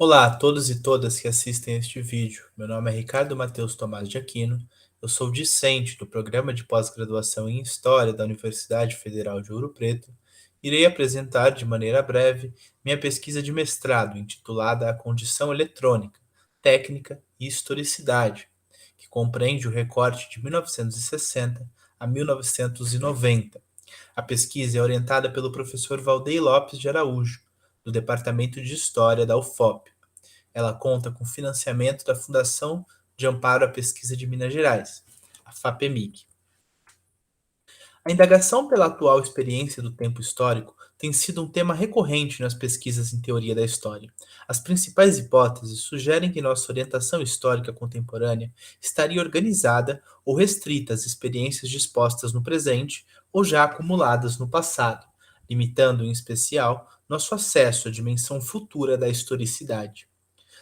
Olá a todos e todas que assistem este vídeo. Meu nome é Ricardo Mateus Tomás de Aquino. Eu sou discente do programa de pós-graduação em História da Universidade Federal de Ouro Preto. Irei apresentar de maneira breve minha pesquisa de mestrado intitulada A Condição Eletrônica, Técnica e Historicidade, que compreende o recorte de 1960 a 1990. A pesquisa é orientada pelo professor Valdeir Lopes de Araújo, do Departamento de História da UFOP. Ela conta com financiamento da Fundação de Amparo à Pesquisa de Minas Gerais, a FAPEMIG. A indagação pela atual experiência do tempo histórico tem sido um tema recorrente nas pesquisas em teoria da história. As principais hipóteses sugerem que nossa orientação histórica contemporânea estaria organizada ou restrita às experiências dispostas no presente ou já acumuladas no passado, limitando, em especial, nosso acesso à dimensão futura da historicidade.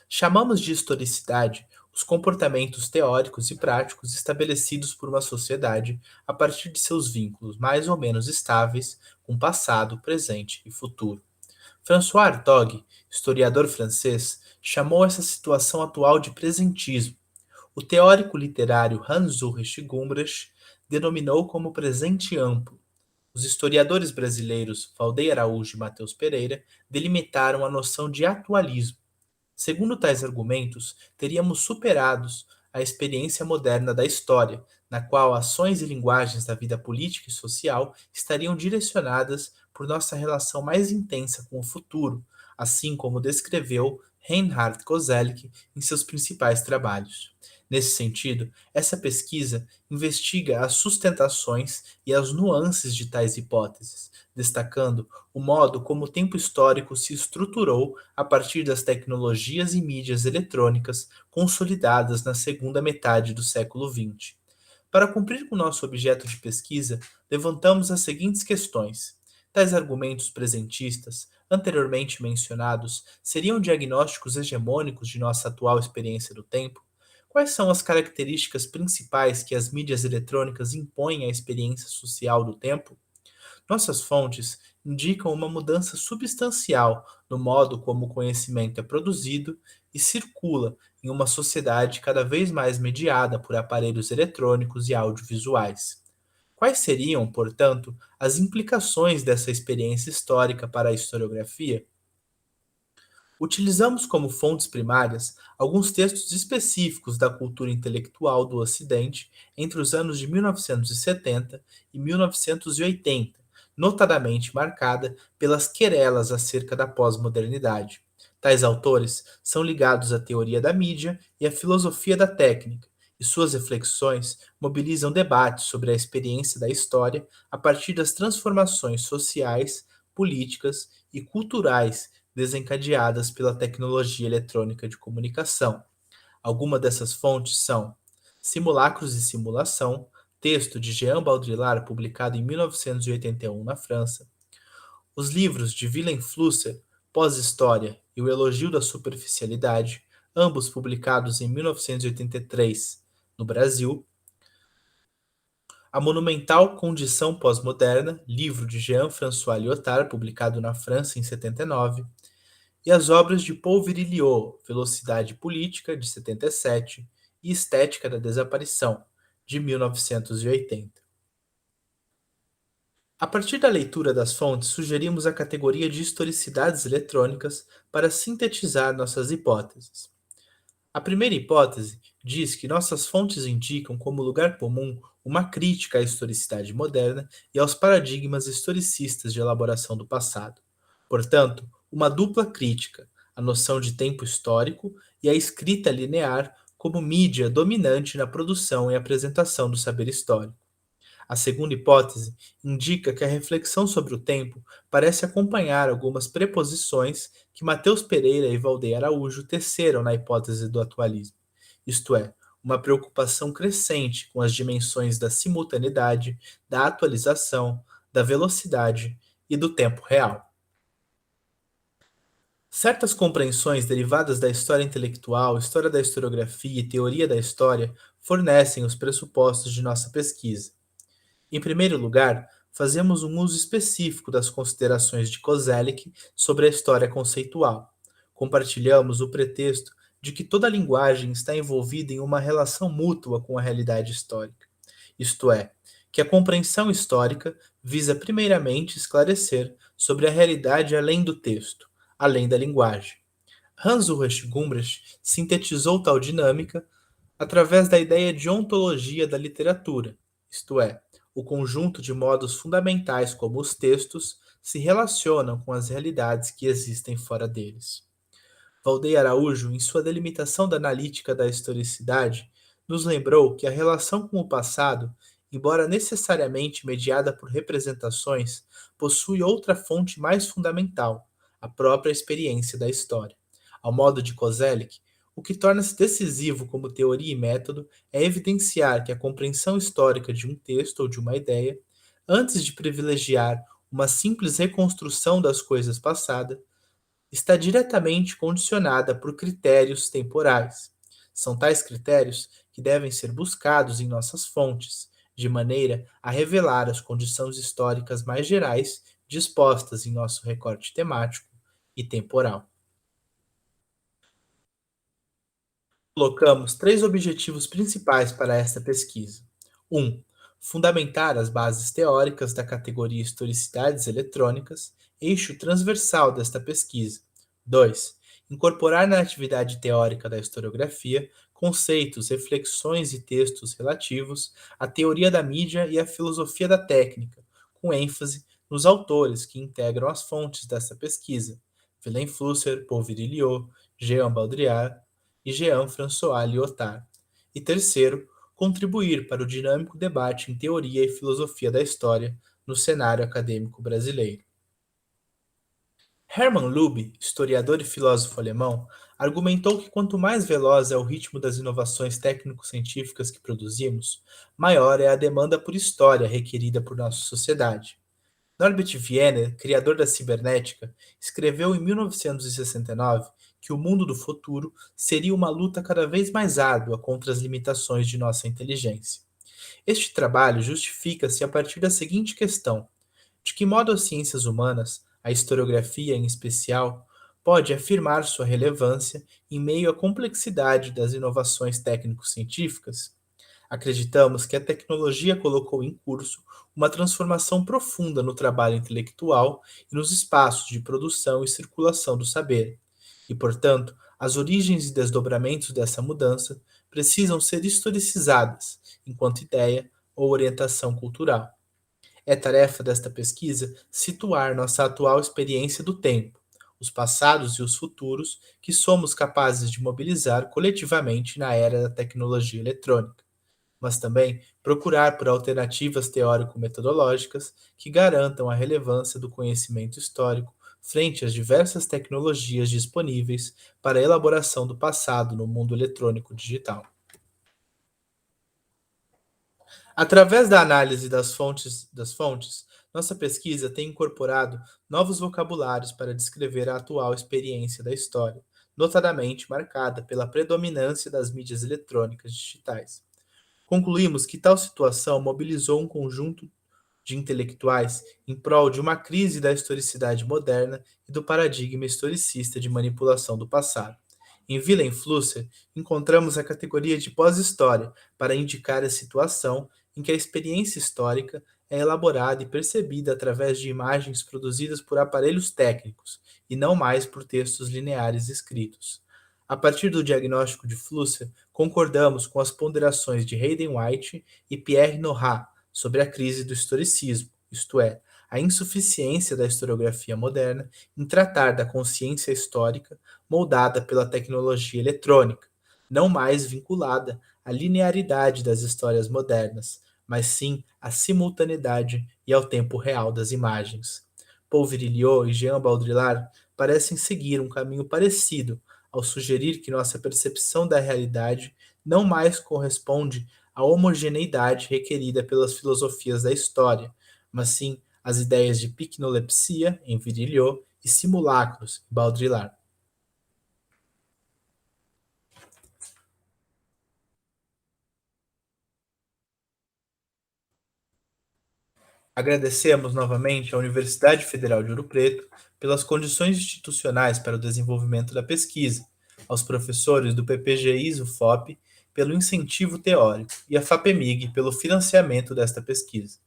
Chamamos de historicidade os comportamentos teóricos e práticos estabelecidos por uma sociedade a partir de seus vínculos mais ou menos estáveis com passado, presente e futuro. François Hartog, historiador francês, chamou essa situação atual de presentismo. O teórico literário Hans Ulrich Gumbrach denominou como presente amplo. Os historiadores brasileiros Valdeir Araújo e Matheus Pereira delimitaram a noção de atualismo. Segundo tais argumentos, teríamos superados a experiência moderna da história, na qual ações e linguagens da vida política e social estariam direcionadas por nossa relação mais intensa com o futuro, assim como descreveu Reinhard Koselleck em seus principais trabalhos. Nesse sentido, essa pesquisa investiga as sustentações e as nuances de tais hipóteses, destacando o modo como o tempo histórico se estruturou a partir das tecnologias e mídias eletrônicas consolidadas na segunda metade do século XX. Para cumprir com nosso objeto de pesquisa, levantamos as seguintes questões. Tais argumentos presentistas, anteriormente mencionados, seriam diagnósticos hegemônicos de nossa atual experiência do tempo? Quais são as características principais que as mídias eletrônicas impõem à experiência social do tempo? Nossas fontes indicam uma mudança substancial no modo como o conhecimento é produzido e circula em uma sociedade cada vez mais mediada por aparelhos eletrônicos e audiovisuais. Quais seriam, portanto, as implicações dessa experiência histórica para a historiografia? Utilizamos como fontes primárias alguns textos específicos da cultura intelectual do Ocidente entre os anos de 1970 e 1980, notadamente marcada pelas querelas acerca da pós-modernidade. Tais autores são ligados à teoria da mídia e à filosofia da técnica, e suas reflexões mobilizam debates sobre a experiência da história a partir das transformações sociais, políticas e culturais desencadeadas pela tecnologia eletrônica de comunicação. Algumas dessas fontes são Simulacros e Simulação, texto de Jean Baudrillard, publicado em 1981 na França, os livros de Willem Flusser, Pós-História e O Elogio da Superficialidade, ambos publicados em 1983 no Brasil, a monumental Condição Pós-Moderna, livro de Jean-François Lyotard, publicado na França em 79, e as obras de Paul Virilio, Velocidade Política, de 77, e Estética da Desaparição, de 1980. A partir da leitura das fontes, sugerimos a categoria de historicidades eletrônicas para sintetizar nossas hipóteses. A primeira hipótese diz que nossas fontes indicam como lugar comum uma crítica à historicidade moderna e aos paradigmas historicistas de elaboração do passado. Portanto, uma dupla crítica, a noção de tempo histórico e a escrita linear como mídia dominante na produção e apresentação do saber histórico. A segunda hipótese indica que a reflexão sobre o tempo parece acompanhar algumas preposições que Matheus Pereira e Valdeir Araújo teceram na hipótese do atualismo, isto é, uma preocupação crescente com as dimensões da simultaneidade, da atualização, da velocidade e do tempo real. Certas compreensões derivadas da história intelectual, história da historiografia e teoria da história fornecem os pressupostos de nossa pesquisa. Em primeiro lugar, fazemos um uso específico das considerações de Koselleck sobre a história conceitual. Compartilhamos o pretexto de que toda linguagem está envolvida em uma relação mútua com a realidade histórica. Isto é, que a compreensão histórica visa primeiramente esclarecer sobre a realidade além do texto, além da linguagem. Hans Ulrich Gumbrich sintetizou tal dinâmica através da ideia de ontologia da literatura, isto é, o conjunto de modos fundamentais como os textos se relacionam com as realidades que existem fora deles. Valdeir Araújo, em sua delimitação da analítica da historicidade, nos lembrou que a relação com o passado, embora necessariamente mediada por representações, possui outra fonte mais fundamental, a própria experiência da história. Ao modo de Koselleck, o que torna-se decisivo como teoria e método é evidenciar que a compreensão histórica de um texto ou de uma ideia, antes de privilegiar uma simples reconstrução das coisas passadas, está diretamente condicionada por critérios temporais. São tais critérios que devem ser buscados em nossas fontes, de maneira a revelar as condições históricas mais gerais dispostas em nosso recorte temático e temporal. Colocamos três objetivos principais para esta pesquisa. 1. Fundamentar as bases teóricas da categoria Historicidades Eletrônicas, eixo transversal desta pesquisa. 2. Incorporar na atividade teórica da historiografia conceitos, reflexões e textos relativos à teoria da mídia e à filosofia da técnica, com ênfase nos autores que integram as fontes dessa pesquisa: Villain Flusser, Paul Virilio, Jean Baudrillard e Jean-François Lyotard. E terceiro, contribuir para o dinâmico debate em teoria e filosofia da história no cenário acadêmico brasileiro. Hermann Lübbe, historiador e filósofo alemão, argumentou que quanto mais veloz é o ritmo das inovações técnico-científicas que produzimos, maior é a demanda por história requerida por nossa sociedade. Norbert Wiener, criador da cibernética, escreveu em 1969 que o mundo do futuro seria uma luta cada vez mais árdua contra as limitações de nossa inteligência. Este trabalho justifica-se a partir da seguinte questão: de que modo as ciências humanas, a historiografia em especial, pode afirmar sua relevância em meio à complexidade das inovações técnico-científicas? Acreditamos que a tecnologia colocou em curso uma transformação profunda no trabalho intelectual e nos espaços de produção e circulação do saber, e, portanto, as origens e desdobramentos dessa mudança precisam ser historicizadas enquanto ideia ou orientação cultural. É tarefa desta pesquisa situar nossa atual experiência do tempo, os passados e os futuros que somos capazes de mobilizar coletivamente na era da tecnologia eletrônica, mas também procurar por alternativas teórico-metodológicas que garantam a relevância do conhecimento histórico frente às diversas tecnologias disponíveis para a elaboração do passado no mundo eletrônico digital. Através da análise das fontes, nossa pesquisa tem incorporado novos vocabulários para descrever a atual experiência da história, notadamente marcada pela predominância das mídias eletrônicas digitais. Concluímos que tal situação mobilizou um conjunto de intelectuais em prol de uma crise da historicidade moderna e do paradigma historicista de manipulação do passado. Em Wilhelm Flusser, encontramos a categoria de pós-história para indicar a situação em que a experiência histórica é elaborada e percebida através de imagens produzidas por aparelhos técnicos e não mais por textos lineares escritos. A partir do diagnóstico de Flusser, concordamos com as ponderações de Hayden White e Pierre Nora sobre a crise do historicismo, isto é, a insuficiência da historiografia moderna em tratar da consciência histórica moldada pela tecnologia eletrônica, não mais vinculada à linearidade das histórias modernas, mas sim à simultaneidade e ao tempo real das imagens. Paul Virilio e Jean Baudrillard parecem seguir um caminho parecido ao sugerir que nossa percepção da realidade não mais corresponde à homogeneidade requerida pelas filosofias da história, mas sim às ideias de picnolepsia, em Virilio, e simulacros, em Baudrillard. Agradecemos novamente à Universidade Federal de Ouro Preto pelas condições institucionais para o desenvolvimento da pesquisa, aos professores do PPG-ISO-FOP pelo incentivo teórico e à FAPEMIG pelo financiamento desta pesquisa.